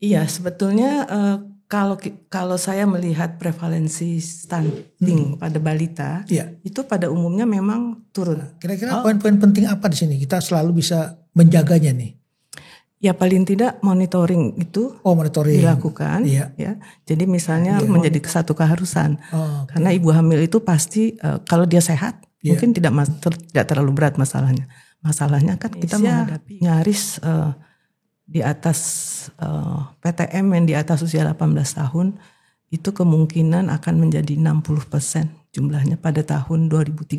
Iya, sebetulnya kalau saya melihat prevalensi stunting pada balita, itu pada umumnya memang turun. Kira-kira poin-poin penting apa di sini kita selalu bisa menjaganya nih? Ya paling tidak monitoring itu dilakukan. Ya. Jadi misalnya menjadi satu keharusan. Karena ibu hamil itu pasti kalau dia sehat mungkin tidak terlalu berat masalahnya. Masalahnya kan kita menghadapi nyaris di atas PTM yang di atas usia 18 tahun itu kemungkinan akan menjadi 60% jumlahnya pada tahun 2030.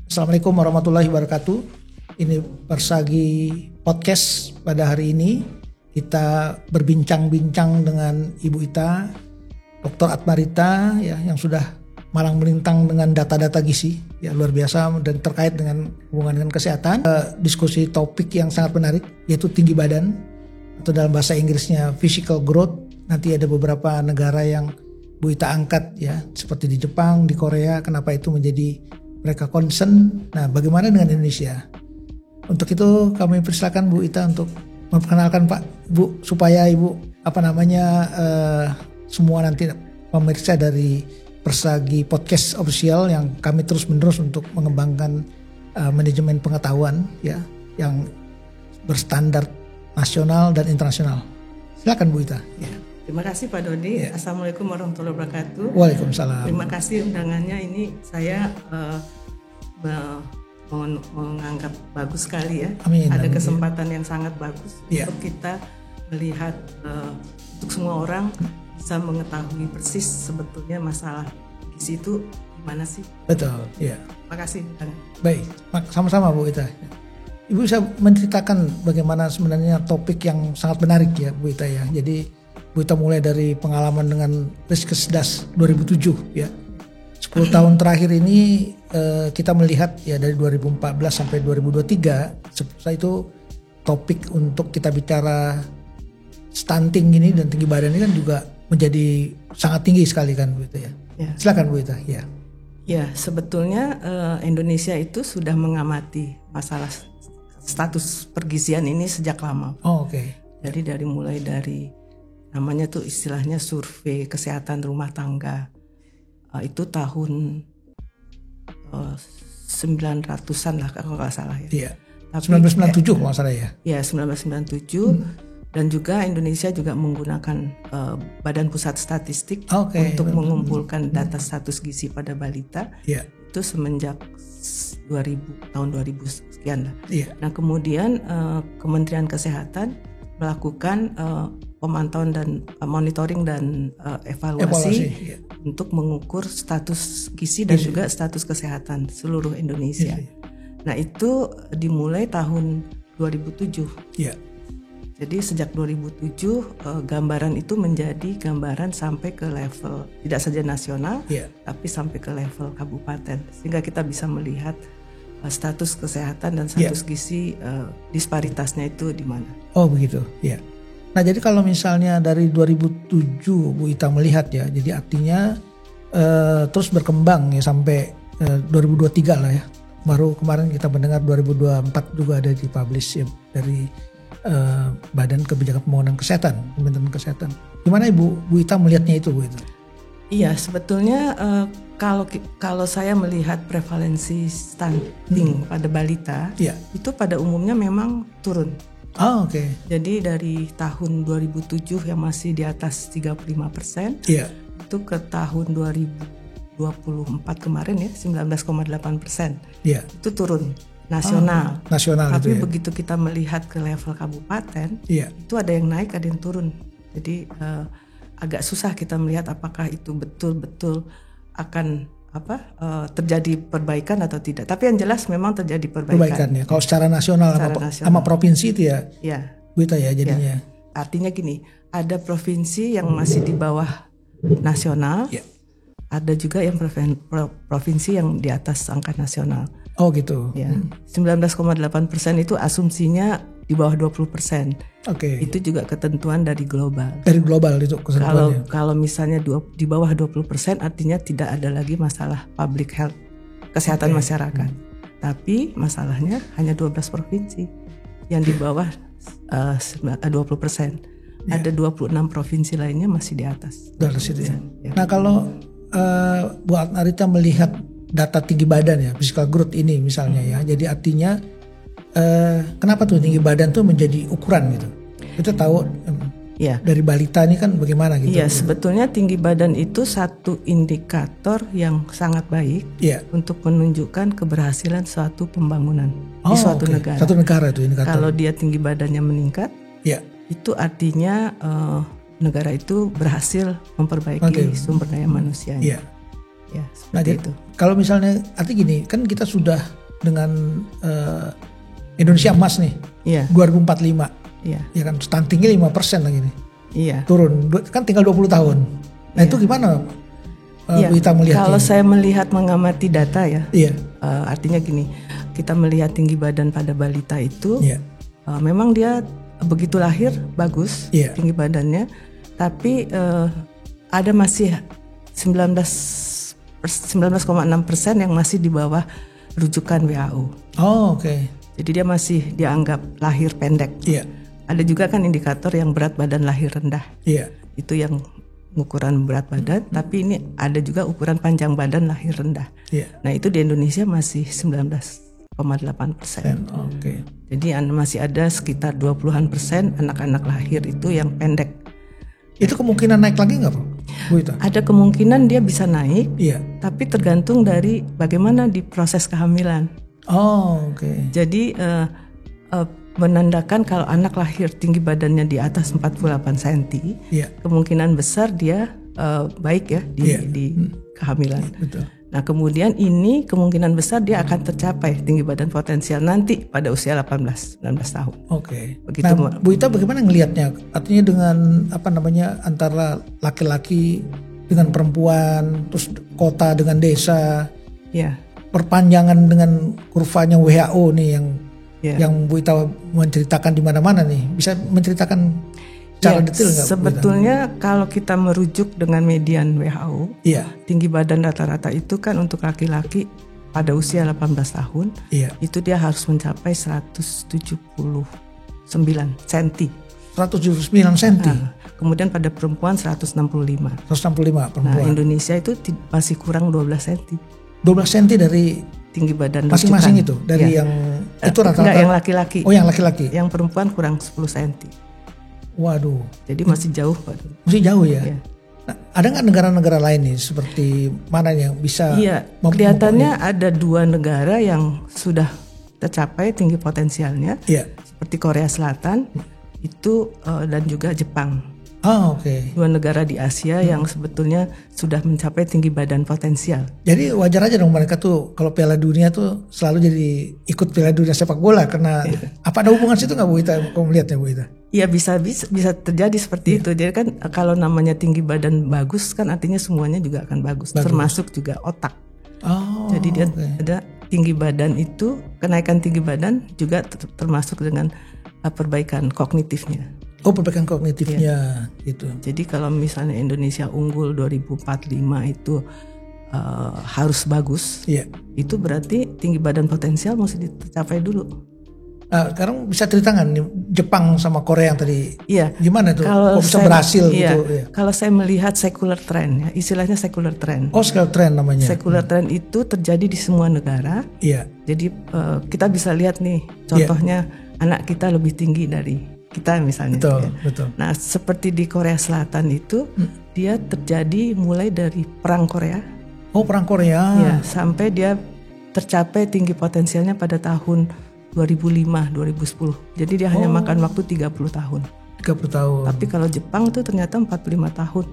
Assalamualaikum warahmatullahi wabarakatuh. Ini Persagi Podcast pada hari ini. Kita berbincang-bincang dengan Ibu Ita, Dr. Atmarita ya, yang sudah malang melintang dengan data-data gizi ya, luar biasa dan terkait dengan hubungan dengan kesehatan. Diskusi topik yang sangat menarik yaitu tinggi badan atau dalam bahasa Inggrisnya physical growth. Nanti ada beberapa negara yang Bu Ita angkat ya, seperti di Jepang, di Korea, kenapa itu menjadi mereka concern. Nah, bagaimana dengan Indonesia? Untuk itu kami persilakan Bu Ita untuk memperkenalkan Pak, Bu, supaya Ibu semua nanti pemirsa dari Persagi Podcast Official yang kami terus menerus untuk mengembangkan manajemen pengetahuan ya yang berstandar nasional dan internasional. Silakan Bu Ita. Ya. Terima kasih Pak Dodi. Assalamualaikum warahmatullahi wabarakatuh. Waalaikumsalam. Terima kasih undangannya. Ini saya menganggap bagus sekali ya. Amin, ada amin, kesempatan yang sangat bagus untuk kita melihat untuk semua orang bisa mengetahui persis sebetulnya masalah gizi itu gimana sih. Betul. Ya. Terima kasih. Baik, sama-sama Bu Ita. Ibu bisa menceritakan bagaimana sebenarnya topik yang sangat menarik ya Bu Ita ya. Jadi Bu Ita mulai dari pengalaman dengan Riskesdas 2007 ya. 10 tahun terakhir ini kita melihat ya dari 2014 sampai 2023 setelah itu topik untuk kita bicara stunting ini dan tinggi badan ini kan juga menjadi sangat tinggi sekali kan Bu Ita ya. Silakan Bu Ita ya. Ya, sebetulnya Indonesia itu sudah mengamati masalah status pergizian ini sejak lama. Oh, oke. Jadi mulai dari namanya tuh istilahnya survei kesehatan rumah tangga. Itu tahun 900-an lah kalau nggak salah ya. Iya. 1997 kalau nggak salah ya. Ya 1997 dan juga Indonesia juga menggunakan Badan Pusat Statistik untuk mengumpulkan data status gizi pada balita. Iya. Itu semenjak tahun 2000 sekian lah. Iya. Nah kemudian Kementerian Kesehatan melakukan pemantauan dan monitoring dan evaluasi untuk mengukur status gizi dan juga status kesehatan seluruh Indonesia. Nah itu dimulai tahun 2007. Iya. Jadi sejak 2007 gambaran itu menjadi gambaran sampai ke level tidak saja nasional, tapi sampai ke level kabupaten, sehingga kita bisa melihat status kesehatan dan status gizi disparitasnya itu di mana. Oh begitu, ya. Nah jadi kalau misalnya dari 2007 Bu Ita melihat ya, jadi artinya terus berkembang ya sampai 2023 lah ya. Baru kemarin kita mendengar 2024 juga ada dipublish ya dari Badan Kebijakan Pembangunan Kesehatan, Kementerian Kesehatan. Gimana Bu Ita melihatnya itu Bu Ita? Iya sebetulnya kalau saya melihat prevalensi stunting pada balita, itu pada umumnya memang turun. Oh, oke. Jadi dari tahun 2007 yang masih di atas 35%, itu ke tahun 2024 kemarin ya 19,8%. Itu turun nasional. Nasional. Tapi itu ya. begitu kita melihat ke level kabupaten, itu ada yang naik, ada yang turun. Jadi agak susah kita melihat apakah itu betul-betul akan terjadi perbaikan atau tidak. Tapi yang jelas memang terjadi perbaikan ya. Kalau secara nasional sama provinsi itu ya. Bu Ita ya jadinya. Ya. Artinya gini, ada provinsi yang masih di bawah nasional. Ada juga yang provinsi yang di atas angka nasional. Oh gitu. Ya. 19,8% itu asumsinya di bawah 20%. Itu juga ketentuan dari global. Dari global itu ketentuannya. Kalau misalnya di bawah 20% artinya tidak ada lagi masalah public health, kesehatan masyarakat. Tapi masalahnya hanya 12 provinsi yang di bawah 20%. Ada 26 provinsi lainnya masih di atas. Dari situ ya. Nah kalau Bu Atmarita melihat data tinggi badan ya, physical growth ini misalnya ya, jadi artinya kenapa tuh tinggi badan tuh menjadi ukuran gitu? Kita tahu dari balita ini kan bagaimana gitu. Iya, sebetulnya tinggi badan itu satu indikator yang sangat baik untuk menunjukkan keberhasilan suatu pembangunan di suatu negara. Satu negara itu indikator. Kalau dia tinggi badannya meningkat, itu artinya negara itu berhasil memperbaiki sumber daya manusianya. Ya, seperti itu. Kalau misalnya arti gini, kan kita sudah dengan Indonesia emas nih, 2045. Ya kan stuntingnya 5% lagi nih. Turun, kan tinggal 20 tahun. Nah itu gimana Bu Ita melihatnya? Kalau saya melihat mengamati data ya, artinya gini, kita melihat tinggi badan pada balita itu, memang dia begitu lahir bagus tinggi badannya, tapi ada masih 19,6% yang masih di bawah rujukan WHO. Jadi dia masih dianggap lahir pendek. Ada juga kan indikator yang berat badan lahir rendah. Itu yang ukuran berat badan, tapi ini ada juga ukuran panjang badan lahir rendah. Nah itu di Indonesia masih 19,8%. Jadi masih ada sekitar 20% anak-anak lahir itu yang pendek. Itu kemungkinan naik lagi nggak Bu Ita? Ada kemungkinan dia bisa naik, tapi tergantung dari bagaimana di proses kehamilan. Jadi menandakan kalau anak lahir tinggi badannya di atas 48 cm, kemungkinan besar dia baik ya di kehamilan. Nah kemudian ini kemungkinan besar dia akan tercapai tinggi badan potensial nanti pada usia 18-19 tahun. Begitu. Nah Bu Ita bagaimana ngelihatnya? Artinya dengan antara laki-laki dengan perempuan, terus kota dengan desa, perpanjangan dengan kurvanya WHO nih yang Bu Ita menceritakan di mana-mana nih, bisa menceritakan secara detail nggak? Sebetulnya kalau kita merujuk dengan median WHO, tinggi badan rata-rata itu kan untuk laki-laki pada usia 18 tahun, itu dia harus mencapai 179 cm. 179 cm. Kemudian pada perempuan 165 perempuan. Nah Indonesia itu masih kurang 12 cm. 12 cm dari tinggi badan masing-masing itu dari yang itu rata-rata. Enggak, yang laki-laki. Yang laki-laki. Yang perempuan kurang 10 cm. Waduh. Jadi masih jauh Pak. Masih jauh ya. Nah, ada nggak negara-negara lain nih seperti mana yang bisa? Kelihatannya ada 2 negara yang sudah tercapai tinggi potensialnya. Seperti Korea Selatan itu dan juga Jepang. 2 negara di Asia yang sebetulnya sudah mencapai tinggi badan potensial. Jadi wajar aja dong mereka tuh kalau Piala Dunia tuh selalu jadi ikut Piala Dunia sepak bola karena apa ada hubungan situ nggak Bu Ita? Kamu melihatnya Bu Ita? Iya bisa terjadi seperti itu. Jadi kan kalau namanya tinggi badan bagus kan artinya semuanya juga akan bagus. Termasuk juga otak. Jadi dia ada tinggi badan itu, kenaikan tinggi badan juga termasuk dengan perbaikan kognitifnya. Perbaikan kognitifnya gitu. Jadi kalau misalnya Indonesia unggul 2045 itu harus bagus, itu berarti tinggi badan potensial mesti tercapai dulu. Sekarang bisa ceritakan nih Jepang sama Korea yang tadi, gimana tuh? Kalau bisa berhasil gitu? Kalau saya melihat secular trend, istilahnya secular trend. Secular trend namanya. Secular trend itu terjadi di semua negara. Jadi kita bisa lihat nih, contohnya anak kita lebih tinggi dari kita misalnya. Betul. Nah seperti di Korea Selatan itu dia terjadi mulai dari perang Korea. Perang Korea. Sampai dia tercapai tinggi potensialnya pada tahun 2005-2010. Jadi dia hanya makan waktu 30 tahun. 30 tahun. Tapi kalau Jepang itu ternyata 45 tahun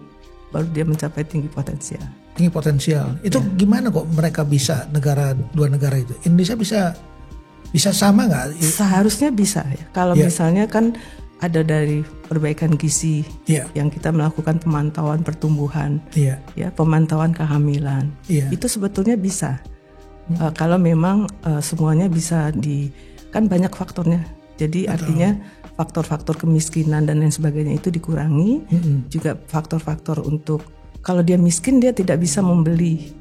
baru dia mencapai tinggi potensial. Tinggi potensial. Itu gimana kok mereka bisa 2 negara itu? Indonesia bisa sama nggak? Seharusnya bisa ya. Kalau misalnya kan ada dari perbaikan gizi yang kita melakukan pemantauan pertumbuhan, pemantauan kehamilan, itu sebetulnya bisa. Kalau memang semuanya bisa kan banyak faktornya. Jadi artinya faktor-faktor kemiskinan dan lain sebagainya itu dikurangi. Juga faktor-faktor untuk kalau dia miskin dia tidak bisa membeli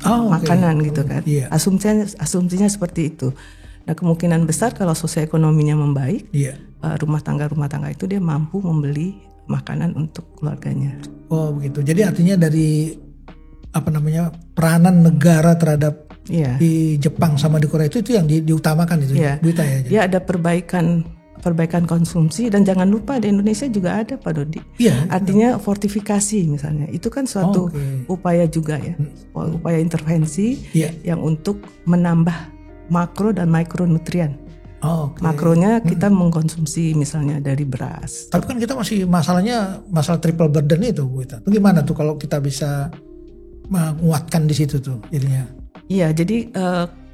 makanan gitu kan. Asumsinya seperti itu. Nah kemungkinan besar kalau sosioekonominya membaik, rumah tangga itu dia mampu membeli makanan untuk keluarganya. Oh begitu. Jadi artinya dari peranan negara terhadap di Jepang sama di Korea itu yang diutamakan itu. Bu Ita ya. Dia ada perbaikan konsumsi dan jangan lupa di Indonesia juga ada Pak Dodi. Artinya fortifikasi misalnya. Itu kan suatu upaya juga ya. Upaya intervensi yang untuk menambah makro dan mikronutrien. Makronya kita mengkonsumsi misalnya dari beras. Tapi kan kita masih masalah triple burden itu Bu Ita. Bagaimana tuh kalau kita bisa menguatkan di situ tuh jadinya? Iya, jadi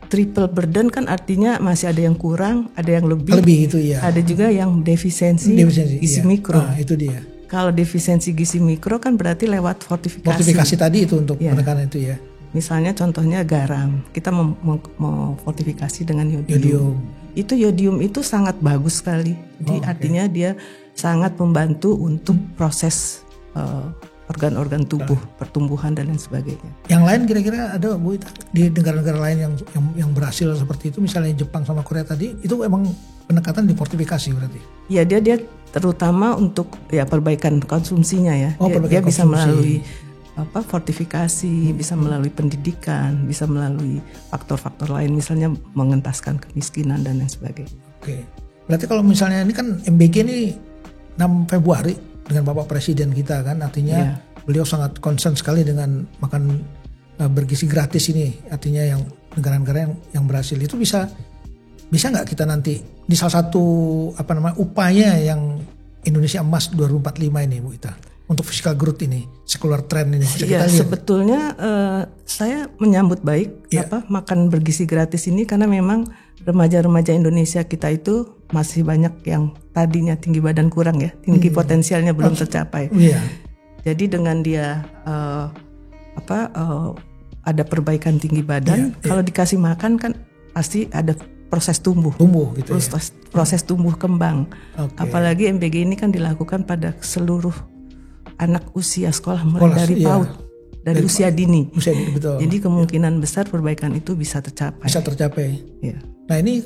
triple burden kan artinya masih ada yang kurang, ada yang lebih itu ya. Ada juga yang defisiensi gizi mikro. Itu dia. Kalau defisiensi gizi mikro kan berarti lewat fortifikasi tadi itu untuk menekan itu ya. Misalnya contohnya garam, kita mau fortifikasi dengan yodium. Itu yodium itu sangat bagus sekali. Jadi artinya dia sangat membantu untuk proses organ-organ tubuh, pertumbuhan dan lain sebagainya. Yang lain kira-kira ada Bu Ita di negara-negara lain yang berhasil seperti itu, misalnya Jepang sama Korea tadi, itu emang pendekatan di fortifikasi berarti? Iya, dia terutama untuk perbaikan konsumsinya ya. Dia bisa melalui fortifikasi, bisa melalui pendidikan, bisa melalui faktor-faktor lain, misalnya mengentaskan kemiskinan dan lain sebagainya. Oke, berarti kalau misalnya ini kan MBG ini 6 Februari dengan Bapak Presiden kita kan, artinya beliau sangat concern sekali dengan makan bergizi gratis ini, artinya yang negara-negara yang berhasil itu bisa nggak kita nanti di salah satu upaya yang Indonesia Emas 2045 ini Bu Ita untuk physical growth ini, secular trend ini bisa kita lihat. Sebetulnya saya menyambut baik makan bergizi gratis ini karena memang remaja-remaja Indonesia kita itu masih banyak yang tadinya tinggi badan kurang ya, tinggi potensialnya belum tercapai. Jadi dengan dia ada perbaikan tinggi badan, kalau dikasih makan kan pasti ada proses tumbuh gitu proses tumbuh kembang. Apalagi MBG ini kan dilakukan pada seluruh anak usia sekolah mulai dari PAUD, dari usia dini. Betul. Jadi kemungkinan besar perbaikan itu bisa tercapai. Ya. Nah ini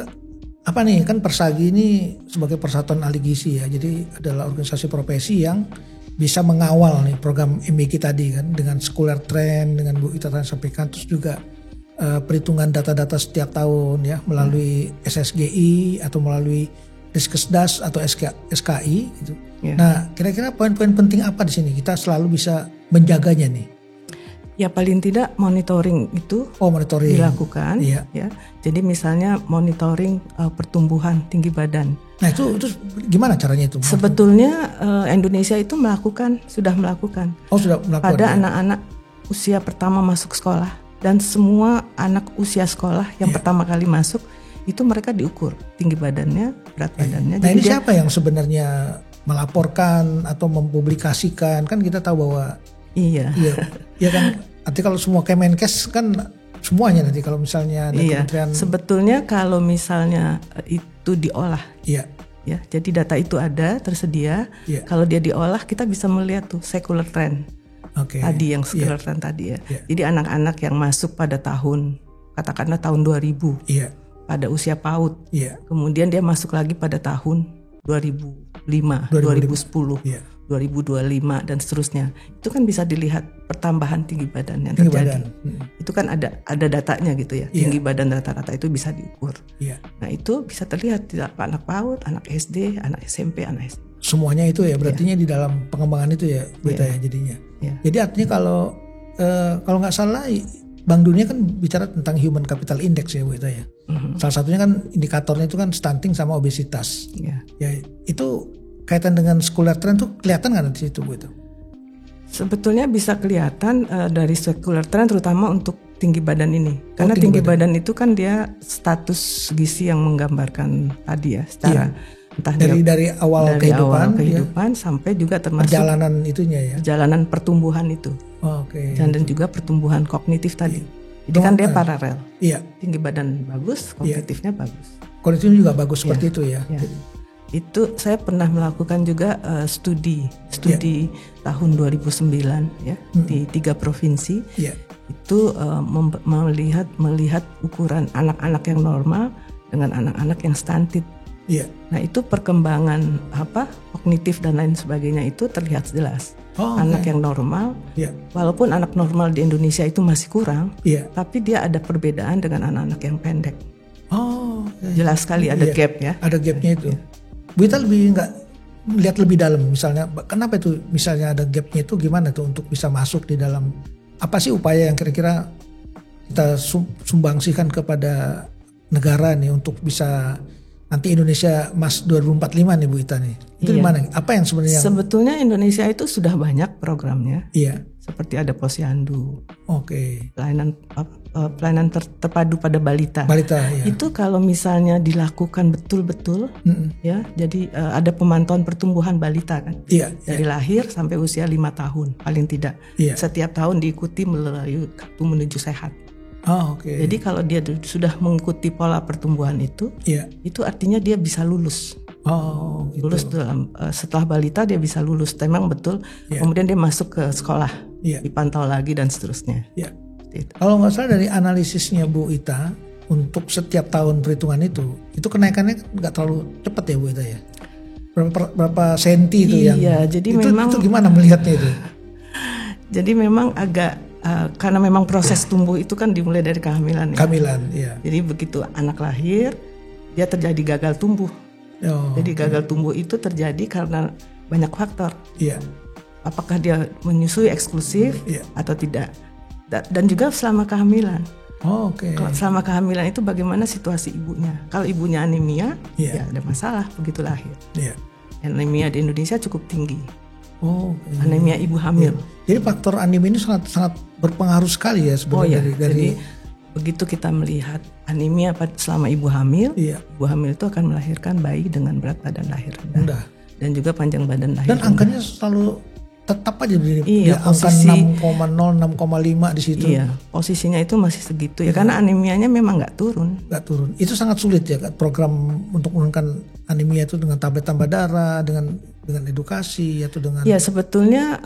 apa nih, kan Persagi ini sebagai Persatuan Ahli Gizi ya, jadi adalah organisasi profesi yang bisa mengawal nih program MBG tadi kan, dengan secular trend, dengan Bu Ita sampaikan, terus juga perhitungan data-data setiap tahun ya melalui SSGI atau melalui Riskesdas atau SKI gitu. Nah, kira-kira poin-poin penting apa di sini kita selalu bisa menjaganya nih? Ya paling tidak monitoring itu dilakukan. Ya. Jadi misalnya monitoring pertumbuhan tinggi badan. Nah itu gimana caranya itu? Sebetulnya Indonesia itu sudah melakukan. Sudah melakukan. Pada anak-anak usia pertama masuk sekolah dan semua anak usia sekolah yang pertama kali masuk itu mereka diukur tinggi badannya, berat badannya. Nah ini siapa yang sebenarnya melaporkan atau mempublikasikan? Kan kita tahu bahwa iya kan. Nanti kalau semua Kemenkes kan semuanya nanti kalau misalnya ada kementerian. Sebetulnya kalau misalnya itu diolah. Ya, jadi data itu ada tersedia. Kalau dia diolah kita bisa melihat tuh secular trend. Tadi yang secular trend tadi ya. Jadi anak-anak yang masuk pada katakanlah tahun 2000. Pada usia PAUD. Kemudian dia masuk lagi pada tahun 2005, 2010, 2025 dan seterusnya. Itu kan bisa dilihat pertambahan tinggi badan yang terjadi. Itu kan ada datanya gitu ya. Tinggi badan rata-rata itu bisa diukur. Nah itu bisa terlihat tidak anak PAUD, anak SD, anak SMP, anak SD. Semuanya itu ya, berarti di dalam pengembangan itu ya, berita ya jadinya. Jadi artinya kalau nggak salah Bank Dunia kan bicara tentang Human Capital Index ya Bu Ita ya. Salah satunya kan indikatornya itu kan stunting sama obesitas. Ya itu kaitan dengan secular trend tuh kelihatan nggak di situ Bu Ita? Sebetulnya bisa kelihatan dari secular trend terutama untuk tinggi badan ini. Karena tinggi badan itu kan dia status gizi yang menggambarkan tadi ya secara entah dari awal kehidupan sampai juga termasuk perjalanan itunya ya. Perjalanan pertumbuhan itu. Dan juga pertumbuhan kognitif tadi. Jadi kan dia paralel. Tinggi badan bagus, kognitifnya bagus. Kondisi juga bagus seperti itu ya. Itu saya pernah melakukan juga studi tahun 2009 ya di 3 provinsi. Itu melihat ukuran anak-anak yang normal dengan anak-anak yang stunted. Nah itu perkembangan kognitif dan lain sebagainya itu terlihat jelas. Anak yang normal, walaupun anak normal di Indonesia itu masih kurang, tapi dia ada perbedaan dengan anak-anak yang pendek. Jelas sekali ada gap ya. Ada gapnya itu. Bu Ita lebih nggak lihat lebih dalam, misalnya kenapa itu misalnya ada gapnya itu, gimana tuh untuk bisa masuk di dalam, apa sih upaya yang kira-kira kita sumbangsikan kepada negara nih untuk bisa nanti Indonesia Emas 2045 nih Bu Ita nih. Itu gimana? Apa yang sebenarnya? Sebetulnya Indonesia itu sudah banyak programnya. Seperti ada Posyandu. Pelayanan terpadu pada balita. Itu kalau misalnya dilakukan betul-betul ya, jadi ada pemantauan pertumbuhan balita kan. Dari lahir sampai usia 5 tahun paling tidak. Setiap tahun diikuti melalui kartu menuju sehat. Jadi kalau dia sudah mengikuti pola pertumbuhan itu artinya dia bisa lulus. Lulus dalam setelah balita dia bisa lulus, memang betul. Kemudian dia masuk ke sekolah, dipantau lagi dan seterusnya. Kalau nggak salah dari analisisnya Bu Ita untuk setiap tahun perhitungan itu kenaikannya nggak terlalu cepat ya Bu Ita ya. Berapa senti itu yang? Jadi memang itu gimana melihatnya itu? Jadi memang agak karena memang proses tumbuh itu kan dimulai dari kehamilan. Jadi begitu anak lahir dia terjadi gagal tumbuh. Jadi gagal tumbuh itu terjadi karena banyak faktor. Apakah dia menyusui eksklusif atau tidak? Dan juga selama kehamilan. Selama kehamilan itu bagaimana situasi ibunya? Kalau ibunya anemia, ya ada masalah begitu lahir. Anemia di Indonesia cukup tinggi. Anemia ibu hamil. Jadi faktor anemia ini sangat berpengaruh sekali ya sebenarnya. Jadi begitu kita melihat anemia selama ibu hamil, ibu hamil itu akan melahirkan bayi dengan berat badan lahir rendah dan juga panjang badan lahir. Dan angkanya selalu tetap aja di angka 6,0, 6,5 di situ. Posisinya itu masih segitu ya, karena anemianya memang nggak turun. Itu sangat sulit ya program untuk menurunkan anemia itu dengan tablet tambah darah, dengan edukasi atau dengan. Sebetulnya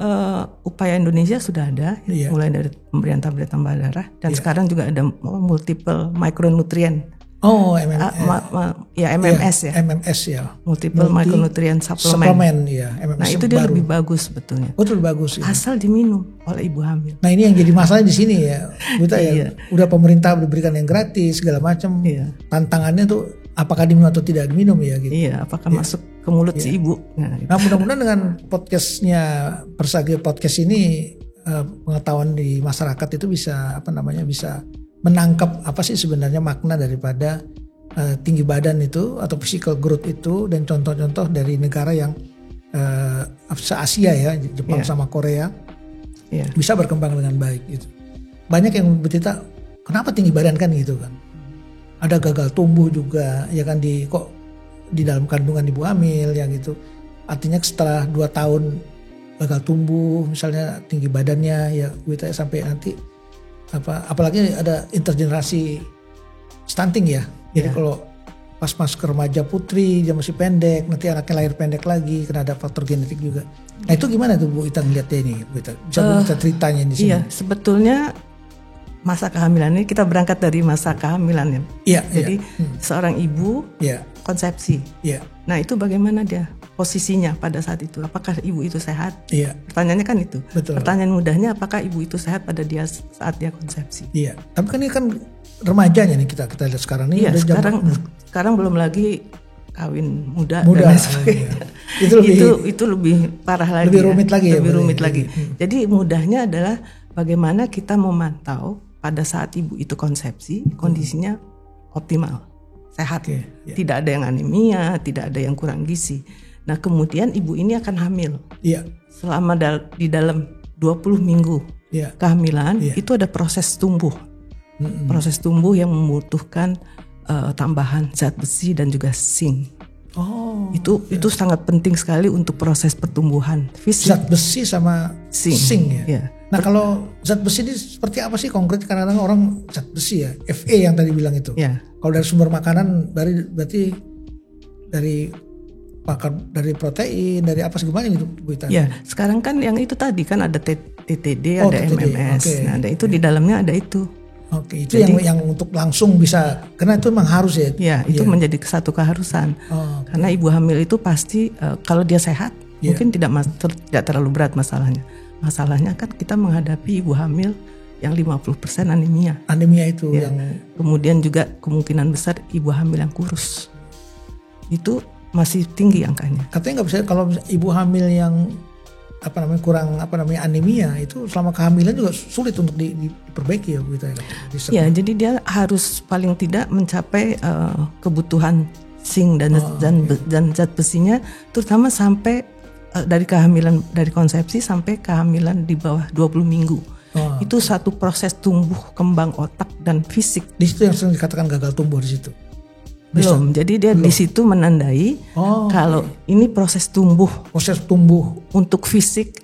upaya Indonesia sudah ada, mulai dari pemberian tablet tambah darah dan sekarang juga ada multiple micronutrient. MMS MMS ya. Multiple micronutrient supplement. MMS nah itu dia lebih bagus sebetulnya. Lebih bagus. Asal diminum oleh ibu hamil. Nah ini yang jadi masalah di sini ya, Buta ya. Udah pemerintah berikan yang gratis segala macam. Tantangannya tuh apakah diminum atau tidak diminum ya gitu. Apakah masuk ke mulut si ibu. Nah mudah-mudahan dengan podcastnya Persagi Podcast ini pengetahuan di masyarakat itu bisa bisa menangkap apa sih sebenarnya makna daripada tinggi badan itu atau physical growth itu, dan contoh-contoh dari negara yang se-Asia ya, Jepang sama Korea bisa berkembang dengan baik gitu. Banyak yang bercerita kenapa tinggi badan kan gitu kan. Ada gagal tumbuh juga ya kan di dalam kandungan ibu hamil ya gitu. Artinya setelah 2 tahun gagal tumbuh misalnya tinggi badannya ya kita sampai nanti apalagi ada intergenerasi stunting ya. Jadi kalau pas masuk ke remaja putri dia masih pendek, nanti anaknya lahir pendek lagi karena ada faktor genetik juga. Nah itu gimana tuh Bu Ita ngeliatnya ini? Bu Ita bisa ceritanya di sini. Sebetulnya masa kehamilan ini kita berangkat dari masa kehamilan ya. Jadi seorang ibu konsepsi. Nah itu bagaimana dia posisinya pada saat itu? Apakah ibu itu sehat? Pertanyaannya kan itu. Betul. Pertanyaan mudahnya apakah ibu itu sehat pada dia saat dia konsepsi? Tapi kan ini kan remajanya nih kita lihat sekarang nih. Sekarang belum lagi kawin muda dan sebagainya. Itu lebih parah lagi. Lebih rumit lagi. Lebih rumit lagi. Jadi mudahnya adalah bagaimana kita memantau pada saat ibu itu konsepsi kondisinya optimal, sehat, tidak ada yang anemia, tidak ada yang kurang gizi. Nah kemudian ibu ini akan hamil. Selama di dalam 20 minggu kehamilan itu ada proses tumbuh. Proses tumbuh yang membutuhkan tambahan zat besi dan juga zinc. Itu sangat penting sekali untuk proses pertumbuhan fisik. Zat besi sama zinc ya. Nah kalau zat besi ini seperti apa sih konkret? Kadang-kadang orang zat besi ya, Fe yang tadi bilang itu. Ya. Kalau dari sumber makanan berarti dari protein, dari apa segala gitu Bu Ita? Ya, sekarang kan yang itu tadi kan ada TTD, ada TTD. MMS. Okay. Nah, ada itu di dalamnya ada itu. Oke, itu jadi, yang untuk langsung bisa, karena itu memang harus ya. Ya, itu menjadi satu keharusan. Karena ibu hamil itu pasti kalau dia sehat, mungkin tidak terlalu berat masalahnya. Masalahnya kan kita menghadapi ibu hamil yang 50% anemia. Anemia itu ya. Yang kemudian juga kemungkinan besar ibu hamil yang kurus. Itu masih tinggi angkanya. Katanya nggak bisa kalau ibu hamil yang kurang anemia itu selama kehamilan juga sulit untuk diperbaiki ya gitu ya. Ya, jadi dia harus paling tidak mencapai kebutuhan zinc dan zat besinya, terutama sampai dari konsepsi sampai kehamilan di bawah 20 minggu. Itu satu proses tumbuh kembang otak dan fisik. Di situ yang sering dikatakan gagal tumbuh di situ. Belum, jadi dia di situ menandai kalau ini proses tumbuh untuk fisik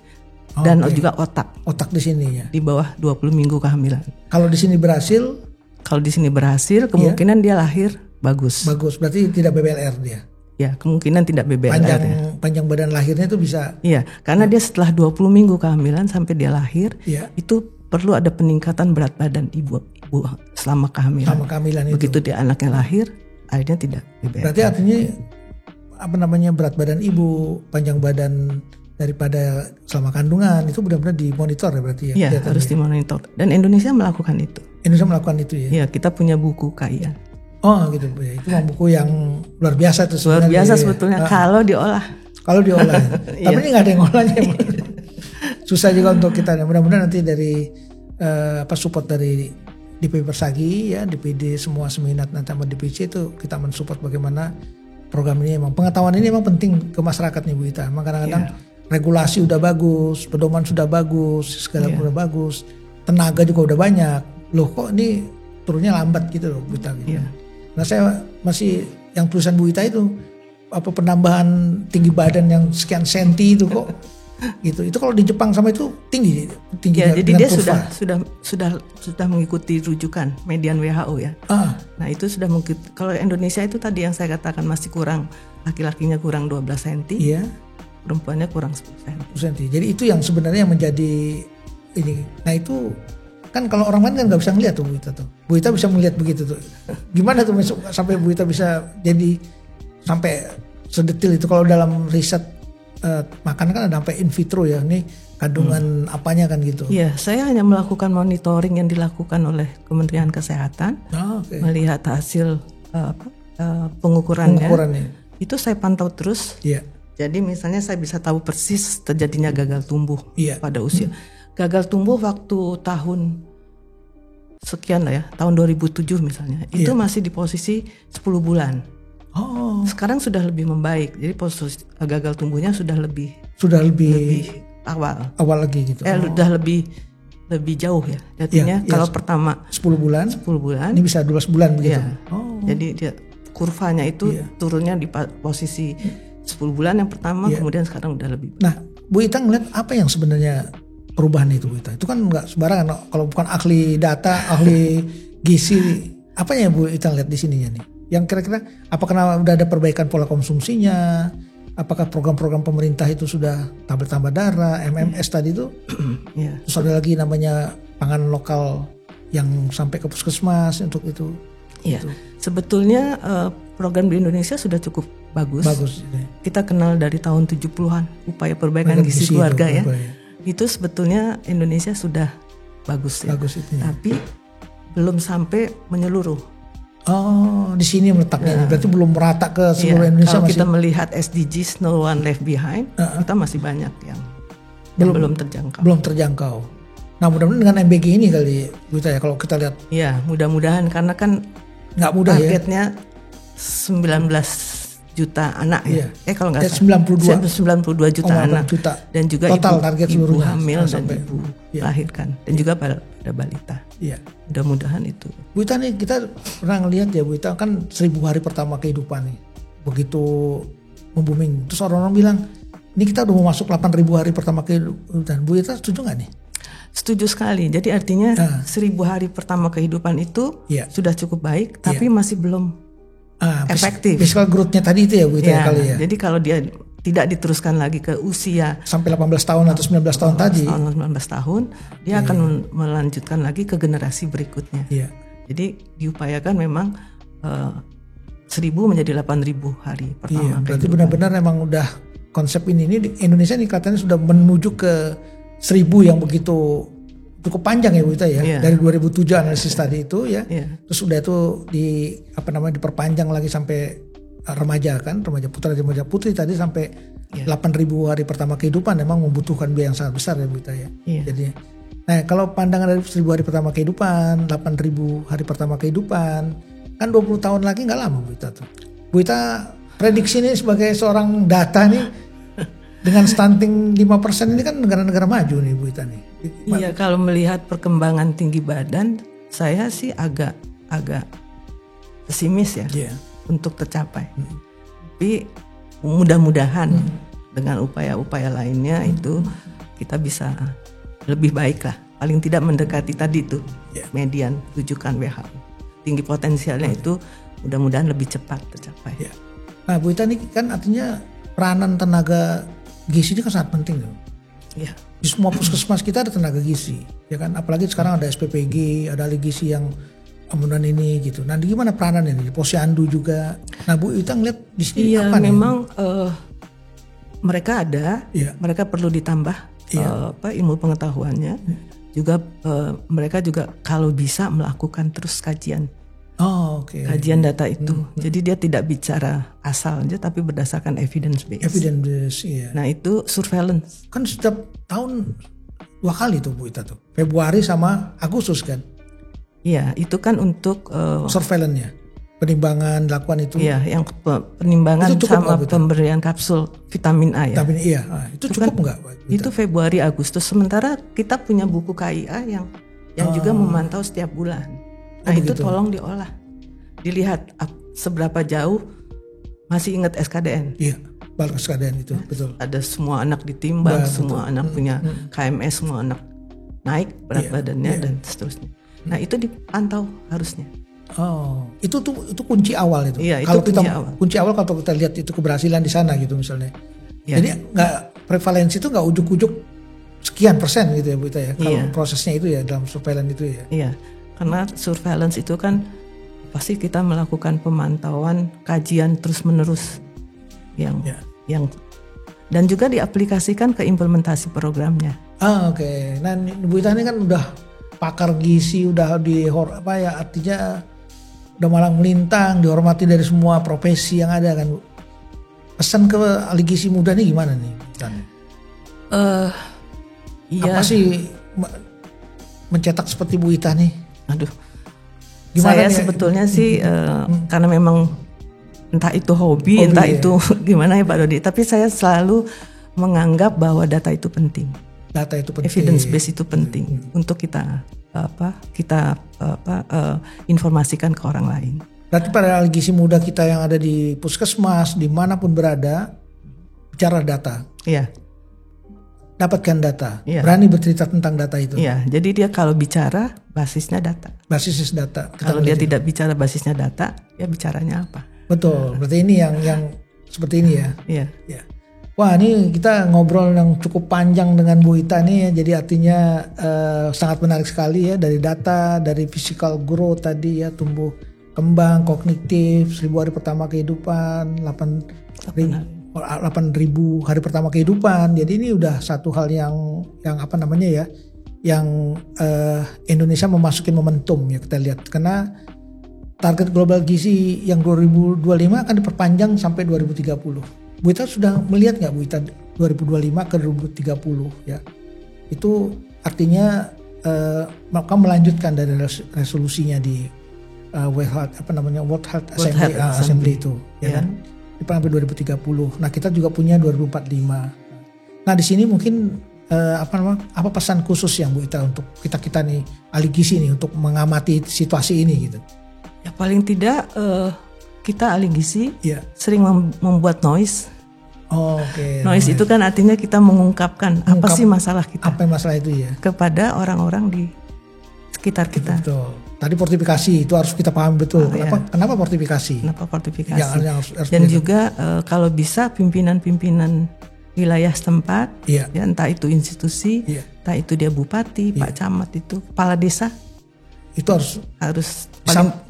dan juga otak di sini ya. Di bawah 20 minggu kehamilan. Kalau di sini berhasil, kemungkinan dia lahir bagus. Bagus, berarti tidak BBLR dia. Ya, kemungkinan tidak BBLR. Panjang badan lahirnya itu bisa. Iya, karena dia setelah 20 minggu kehamilan sampai dia lahir, itu perlu ada peningkatan berat badan ibu selama kehamilan. Begitu dia anaknya lahir, akhirnya tidak BBLR. Berarti artinya berat badan ibu, panjang badan daripada selama kandungan itu benar-benar dimonitor ya berarti ya? Iya, harus dimonitor. Dan Indonesia melakukan itu. Ya? Iya, kita punya buku KAIA. Oh gitu ya, itu buku yang luar biasa tuh sebenarnya. Luar biasa sebetulnya kalau diolah. Tapi ini nggak ada yang ngolahnya. Susah juga untuk kita. Mudah-mudahan nanti dari support dari DPP Persagi ya, DPD semua seminat nanti sama DPC itu kita mensupport bagaimana program ini. Emang pengetahuan ini emang penting ke masyarakat nih Bu Ita. Emang kadang-kadang regulasi udah bagus, pedoman sudah bagus, segala udah bagus, tenaga juga udah banyak. Loh kok ini turunnya lambat gitu loh Bu Ita gitu. Nah saya masih yang tulisan Bu Ita itu penambahan tinggi badan yang sekian senti itu kok gitu. Itu kalau di Jepang sama itu tinggi ya, jadi dia kurva. sudah mengikuti rujukan median WHO ya. Nah itu sudah mengikuti. Kalau Indonesia itu tadi yang saya katakan masih kurang, laki-lakinya kurang 12 cm, perempuannya kurang 10 cm. Jadi itu yang sebenarnya menjadi ini. Nah itu kan kalau orang lain kan nggak bisa ngeliat tuh Bu Ita tuh. Bu Ita bisa melihat begitu tuh. Gimana tuh sampai Bu Ita bisa jadi sampai sedetil itu? Kalau dalam riset makanan kan ada sampai in vitro ya, ini kandungan apanya kan gitu. Iya, saya hanya melakukan monitoring yang dilakukan oleh Kementerian Kesehatan, melihat hasil pengukurannya. Itu saya pantau terus. Jadi misalnya saya bisa tahu persis terjadinya gagal tumbuh pada usia. Gagal tumbuh waktu tahun sekian lah ya, tahun 2007 misalnya, itu masih di posisi 10 bulan. Sekarang sudah lebih membaik, jadi posisi gagal tumbuhnya sudah lebih awal lagi gitu. Sudah lebih jauh ya. Jadinya kalau pertama 10 bulan, ini bisa 12 bulan begitu. Jadi dia kurvanya itu turunnya di posisi 10 bulan yang pertama, kemudian sekarang udah lebih baik. Nah, Bu Ita ngeliat apa yang sebenarnya perubahan itu Bu Ita? Itu kan nggak sembarangan, kalau bukan ahli data, ahli gizi, apa yang Bu Ita lihat di sininya nih? Yang kira-kira apa karena udah ada perbaikan pola konsumsinya? Apakah program-program pemerintah itu sudah tablet tambah darah, MMS tadi itu? Terus ada lagi namanya pangan lokal yang sampai ke puskesmas untuk itu. Iya, sebetulnya program di Indonesia sudah cukup bagus. Kita kenal dari tahun 70-an upaya perbaikan gizi keluarga ya. Itu sebetulnya Indonesia sudah bagus ya. Tapi belum sampai menyeluruh. Di sini meletaknya, berarti belum merata ke seluruh Indonesia. Kalau kita melihat SDGs No One Left Behind, kita masih banyak yang belum terjangkau. Nah mudah-mudahan dengan MBG ini kali Bu Ita ya, kalau kita lihat. Ya mudah-mudahan, karena kan nggak mudah targetnya 19 juta anak ya. Kalau nggak 92 juta anak. Dan juga total target ibu hamil dan ibu lahirkan, dan juga pada balita. Mudah-mudahan itu. Bu Ita nih, kita pernah ngelihat ya Bu Ita kan 1000 hari pertama kehidupan nih, begitu membooming. Terus orang-orang bilang ini kita udah mau masuk 8000 hari pertama kehidupan. Bu Ita setuju nggak nih? Setuju sekali. Jadi artinya 1000 hari pertama kehidupan itu sudah cukup baik, tapi masih belum efektif. Physical growth-nya tadi itu ya Bu Ita kali ya. Jadi kalau dia tidak diteruskan lagi ke usia sampai 18 tahun atau 19 tahun tadi. 19 tahun, dia akan melanjutkan lagi ke generasi berikutnya. Jadi diupayakan memang 1000 menjadi 8.000 hari pertama. Berarti benar-benar memang udah konsep ini di Indonesia nih katanya sudah menuju ke 1000 yang begitu cukup panjang ya Bu Ita ya. Dari 2007 analisis tadi itu ya. Terus udah itu diperpanjang lagi sampai remaja putra remaja putri tadi sampai 8.000 hari pertama kehidupan memang membutuhkan biaya yang sangat besar ya Bu Ita ya. Jadi kalau pandangan dari 1000 hari pertama kehidupan, 8.000 hari pertama kehidupan, kan 20 tahun lagi nggak lama Bu Ita tuh. Bu Ita prediksi ini sebagai seorang data nih dengan stunting 5% ini kan negara-negara maju nih Bu Ita nih. Iya, kalau melihat perkembangan tinggi badan, saya sih agak pesimis ya. Untuk tercapai. Tapi mudah-mudahan dengan upaya-upaya lainnya itu kita bisa lebih baik lah. Paling tidak mendekati tadi tuh median rujukan WHO. Tinggi potensialnya itu mudah-mudahan lebih cepat tercapai. Nah Bu Ita ini kan artinya peranan tenaga gizi ini kan sangat penting loh. Di semua puskesmas kita ada tenaga gizi, ya kan. Apalagi sekarang ada SPPG, ada ahli gizi yang kemudian ini gitu. Nah, gimana peranan ini? Posyandu juga. Nah, Bu Ita ngeliat di sini apa nih? Memang mereka ada, mereka perlu ditambah ilmu pengetahuannya. Juga mereka juga kalau bisa melakukan terus kajian. Kajian data itu. Jadi dia tidak bicara asal aja, tapi berdasarkan evidence base. Nah, itu surveillance. Kan setiap tahun 2 kali tuh Bu Ita tuh. Februari sama Agustus kan? Iya, itu kan untuk surveillance-nya, penimbangan dilakukan itu. Iya, yang penimbangan sama pemberian kapsul vitamin A ya. Vitamin iya, itu cukup nggak? Itu Februari Agustus. Sementara kita punya buku KIA yang juga memantau setiap bulan. Nah itu tolong diolah, dilihat seberapa jauh. Masih ingat SKDN? Iya, balik SKDN itu betul. Ada semua anak ditimbang, semua anak punya KMS, semua anak naik berat badannya dan seterusnya. Nah itu dipantau harusnya. Itu kunci awal itu. Iya, kalau kunci awal kalau kita lihat itu keberhasilan di sana gitu misalnya. Jadi nggak prevalensi itu nggak ujuk-ujuk sekian persen gitu ya Bu Ita ya. Kalau prosesnya itu ya dalam surveillance itu ya. Iya, karena surveillance itu kan pasti kita melakukan pemantauan, kajian terus menerus yang dan juga diaplikasikan ke implementasi programnya. Oke. Nah Bu Ita ini kan udah pakar gizi, udah artinya udah malang melintang, dihormati dari semua profesi yang ada kan. Pesan ke ahli gizi muda nih gimana nih? Apa sih mencetak seperti Bu Ita nih? Aduh, gimana saya sebetulnya sih karena memang entah itu hobi entah itu gimana ya Pak Dodi. Tapi saya selalu menganggap bahwa data itu penting. Data itu penting. Evidence base itu penting untuk kita informasikan ke orang lain. Berarti para ahli gizi muda kita yang ada di puskesmas dimanapun berada bicara data. Iya. Dapatkan data. Berani bercerita tentang data itu. Iya. Jadi dia kalau bicara basisnya data. Basisnya data. Kalau dia tidak bicara basisnya data, ya bicaranya apa? Betul. Berarti ini yang seperti ini ya. Iya. Wah, ini kita ngobrol yang cukup panjang dengan Bu Ita nih ya. Jadi artinya sangat menarik sekali ya, dari data, dari physical growth tadi ya, tumbuh kembang, kognitif, 1000 hari pertama kehidupan, 8.000 hari pertama kehidupan. Jadi ini udah satu hal yang yang Indonesia memasuki momentum ya kita lihat. Karena target global gizi yang 2025 akan diperpanjang sampai 2030. Bu Ita sudah melihat nggak Bu Ita 2025 ke 2030 ya? Itu artinya maka melanjutkan dari resolusinya di World Health Assembly itu, ya kan? Sampai 2030. Nah kita juga punya 2045. Nah di sini mungkin apa pesan khusus yang Bu Ita untuk kita nih ahli gizi nih untuk mengamati situasi ini gitu? Ya paling tidak kita ahli gizi sering membuat noise Noise itu kan artinya kita mengungkapkan apa sih masalah kita. Apa masalah itu ya? Kepada orang-orang di sekitar kita. Betul. Tadi fortifikasi itu harus kita paham betul. Kenapa fortifikasi? Kenapa fortifikasi? Dan juga kalau bisa pimpinan-pimpinan wilayah setempat, ya, entah itu institusi, entah itu dia bupati, Pak Camat itu, kepala desa, itu harus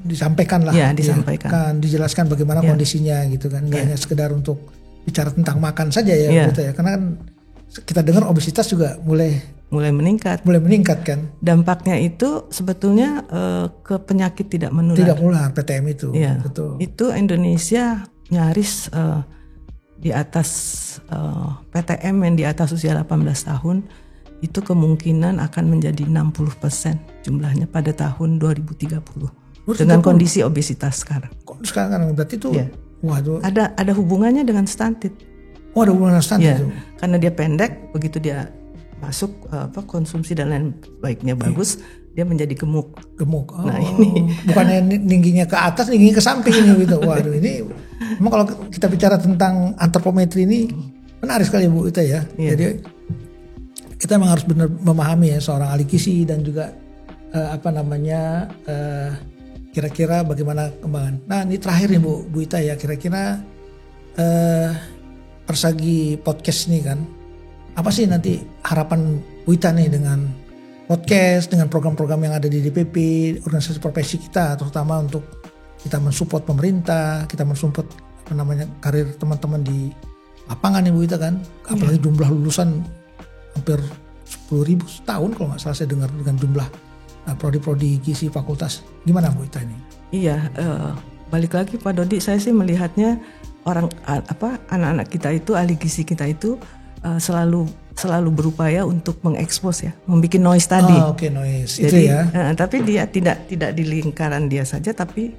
disampaikan lah, disampaikan, dijelaskan bagaimana kondisinya gitu kan, nggak hanya sekedar untuk bicara tentang makan saja ya, gitu ya, karena kan kita dengar obesitas juga mulai meningkat kan. Dampaknya itu sebetulnya ke penyakit tidak menular, PTM itu, betul. Itu Indonesia nyaris di atas PTM yang di atas usia 18 tahun itu kemungkinan akan menjadi 60% jumlahnya pada tahun 2030 dengan kondisi obesitas sekarang. Sekarang berarti itu waduh. Ada hubungannya dengan stunted. Oh, ada hubungan stunted itu. Karena dia pendek, begitu dia masuk konsumsi dan lain baiknya bagus, dia menjadi gemuk. Oh, nah ini bukannya tingginya ke atas, tingginya ke samping ini gitu. Waduh, ini memang kalau kita bicara tentang antropometri ini menarik sekali Bu Ita ya. Jadi kita memang harus benar memahami ya seorang ahli gizi dan juga kira-kira bagaimana kembangan. Nah ini terakhir nih Bu Ita ya, kira-kira Persagi podcast ini kan, apa sih nanti harapan Bu Ita nih dengan podcast, dengan program-program yang ada di DPP, organisasi profesi kita, terutama untuk kita mensupport pemerintah, kita mensupport karir teman-teman di lapangan ya Bu Ita kan, apalagi jumlah lulusan hampir 10.000 setahun kalau nggak salah saya dengar dengan jumlah prodi-prodi gizi fakultas. Gimana Bu Ita ini? Iya, balik lagi Pak Dodi, saya sih melihatnya anak-anak kita itu, ahli gizi kita itu selalu berupaya untuk mengekspos ya, membuat noise tadi. Noise. Jadi, itu ya. Tapi dia tidak di lingkaran dia saja, tapi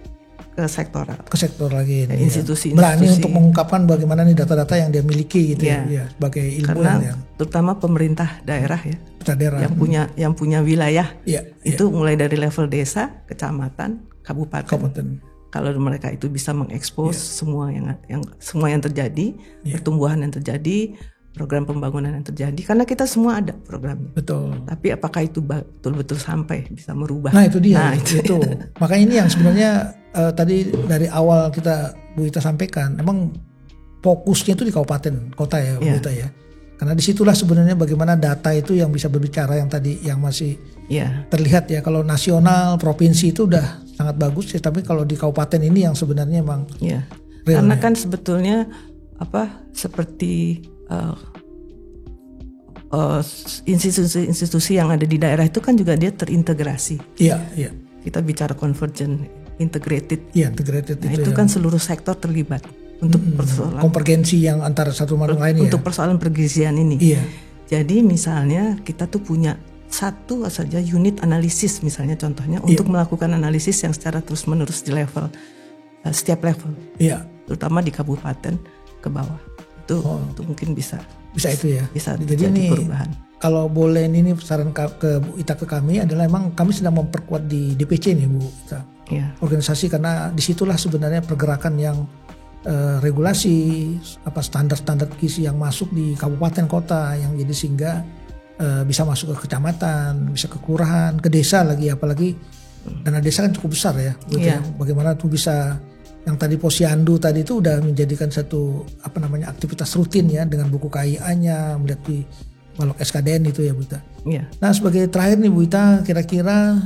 ke sektor lagi ini, institusi. Berani untuk mengungkapkan bagaimana nih data-data yang dia miliki gitu ya, sebagai ilmuwan. Karena terutama pemerintah daerah ya, yang punya wilayah itu mulai dari level desa, kecamatan, kabupaten. Kalau mereka itu bisa mengekspos semua yang terjadi, pertumbuhan yang terjadi, program pembangunan yang terjadi, karena kita semua ada programnya. Betul. Tapi apakah itu betul-betul sampai bisa merubah? Nah itu dia. Itu. Makanya ini yang sebenarnya tadi dari awal Bu Ita sampaikan, emang fokusnya itu di kabupaten, kota ya Bu Ita ya. Karena disitulah sebenarnya bagaimana data itu yang bisa berbicara, yang tadi yang masih terlihat ya. Kalau nasional, provinsi itu udah sangat bagus ya, tapi kalau di kabupaten ini yang sebenarnya emang karena kan sebetulnya seperti institusi-institusi yang ada di daerah itu kan juga dia terintegrasi. Iya. Kita bicara convergent, integrated. Integrated. Nah, itu kan seluruh sektor terlibat untuk persoalan konvergensi yang antara satu sama lain untuk persoalan pergizian ini. Iya. Jadi misalnya kita tuh punya satu saja unit analisis misalnya contohnya untuk melakukan analisis yang secara terus-menerus di level setiap level. Iya. Terutama di kabupaten ke bawah. Itu mungkin bisa itu ya. Bisa jadi ini perubahan. Kalau boleh ini saran ke Bu Ita ke kami adalah memang kami sedang memperkuat di DPC nih Bu Ita. Organisasi, karena disitulah sebenarnya pergerakan yang regulasi standar-standar gizi yang masuk di kabupaten kota, yang jadi sehingga bisa masuk ke kecamatan, bisa ke kelurahan, ke desa lagi, apalagi dana desa kan cukup besar ya. Bagaimana tuh bisa, yang tadi Posyandu tadi itu udah menjadikan satu aktivitas rutin ya, dengan buku KIA-nya, melihat di balok SKDN itu ya Bu Ita. Nah sebagai terakhir nih Bu Ita, kira-kira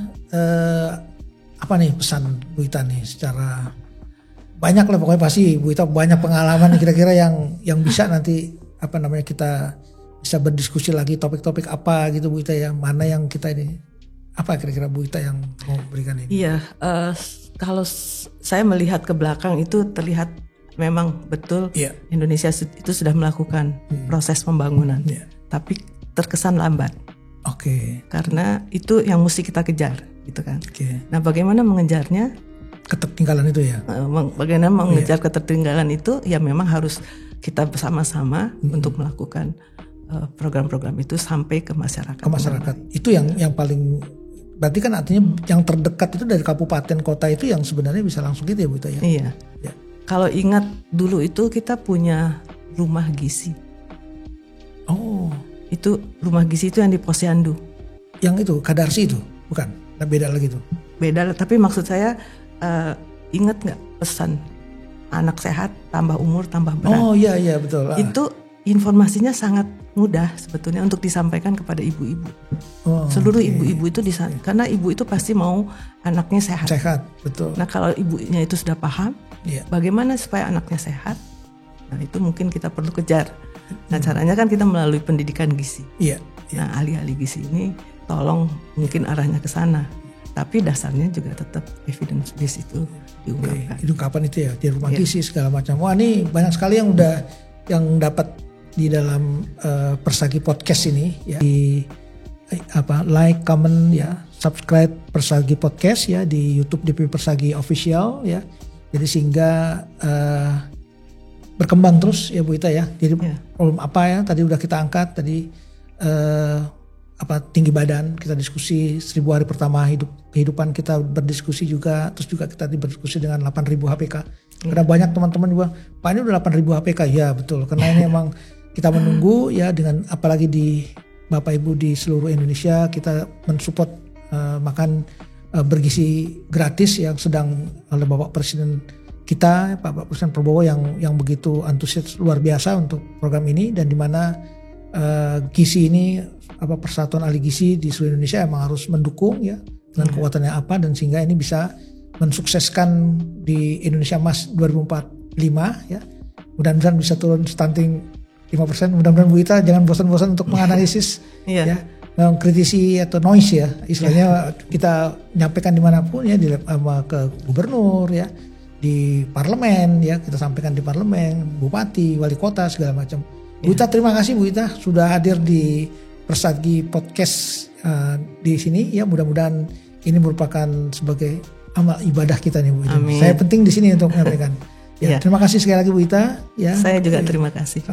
apa nih pesan Bu Ita nih, secara banyak lah pokoknya, pasti Bu Ita banyak pengalaman kira-kira yang bisa nanti kita bisa berdiskusi lagi topik-topik apa gitu Bu Ita ya, mana yang kita ini apa kira-kira Bu Ita yang mau berikan ini? Iya, kalau saya melihat ke belakang itu terlihat memang betul Indonesia itu sudah melakukan proses pembangunan, tapi terkesan lambat. Karena itu yang mesti kita kejar gitu kan. Nah bagaimana mengejarnya? Ketertinggalan itu ya. Bagaimana mengejar ketertinggalan itu ya, memang harus kita bersama-sama untuk melakukan program-program itu sampai ke masyarakat. Itu yang paling, berarti kan artinya yang terdekat itu dari kabupaten kota itu yang sebenarnya bisa langsung gitu ya Bu Ita ya. Iya. Kalau ingat dulu itu kita punya rumah gizi. Oh, itu rumah gizi itu yang di Posyandu. Yang itu Kadarsi itu, bukan? Beda lagi tuh. Beda, tapi maksud saya ingat nggak pesan anak sehat tambah umur tambah berat? Oh iya betul. Itu informasinya sangat mudah sebetulnya untuk disampaikan kepada ibu-ibu. Seluruh ibu-ibu itu karena ibu itu pasti mau anaknya sehat. Sehat, betul. Nah kalau ibunya itu sudah paham, bagaimana supaya anaknya sehat? Nah itu mungkin kita perlu kejar. Nah caranya kan kita melalui pendidikan gizi. Nah ahli-ahli gizi ini tolong mungkin arahnya ke sana. Tapi dasarnya juga tetap evidence base itu diungkapkan. Diungkapkan itu ya di rumah gizi segala macam. Wah ini banyak sekali yang dapat di dalam Persagi Podcast ini ya. Di like, comment ya, subscribe Persagi Podcast ya di YouTube DP Persagi Official ya. Jadi sehingga berkembang terus ya Bu Ita ya. Jadi problem apa ya tadi udah kita angkat tadi tinggi badan, kita diskusi 1000 hari pertama kehidupan kita berdiskusi juga, terus juga kita berdiskusi dengan 8.000 HPK. Karena banyak teman-teman juga, Pak ini udah 8.000 HPK, ya betul. Karena ini emang kita menunggu ya dengan apalagi di Bapak Ibu di seluruh Indonesia kita mensupport makan bergizi gratis yang sedang oleh Bapak Presiden kita, Bapak Presiden Prabowo yang begitu antusias luar biasa untuk program ini dan di mana gizi ini Persatuan Ahli Gizi di seluruh Indonesia emang harus mendukung ya dengan kekuatannya apa dan sehingga ini bisa mensukseskan di Indonesia Emas 2045 ya. Mudah-mudahan bisa turun stunting 5%. Mudah-mudahan Bu Ita jangan bosan-bosan untuk menganalisis ya, mengkritisi atau noise ya istilahnya kita nyampaikan dimanapun ya ke gubernur ya, di parlemen ya kita sampaikan di parlemen, bupati, wali kota segala macam. Bu Ita terima kasih Bu Ita sudah hadir di Persagi Podcast di sini ya, mudah-mudahan ini merupakan sebagai amal ibadah kita nih Bu Ita. Amin. Saya penting di sini untuk menyampaikan. Terima kasih sekali lagi Bu Ita ya. Saya juga terima kasih.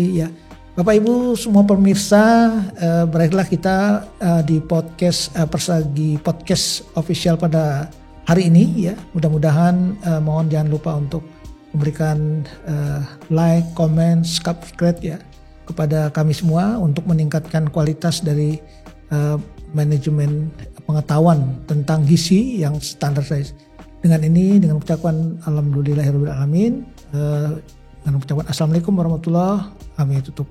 Ya. Bapak Ibu semua pemirsa, berakhirlah kita di podcast Persagi Podcast Official pada hari ini ya. Mudah-mudahan mohon jangan lupa untuk memberikan like, comment, subscribe ya kepada kami semua untuk meningkatkan kualitas dari manajemen pengetahuan tentang gizi yang standarized. Dengan ini, dengan ucapan alhamdulillahirabbil alamin, dengan ucapan assalamualaikum warahmatullahi wabarakatuh, kami tutup.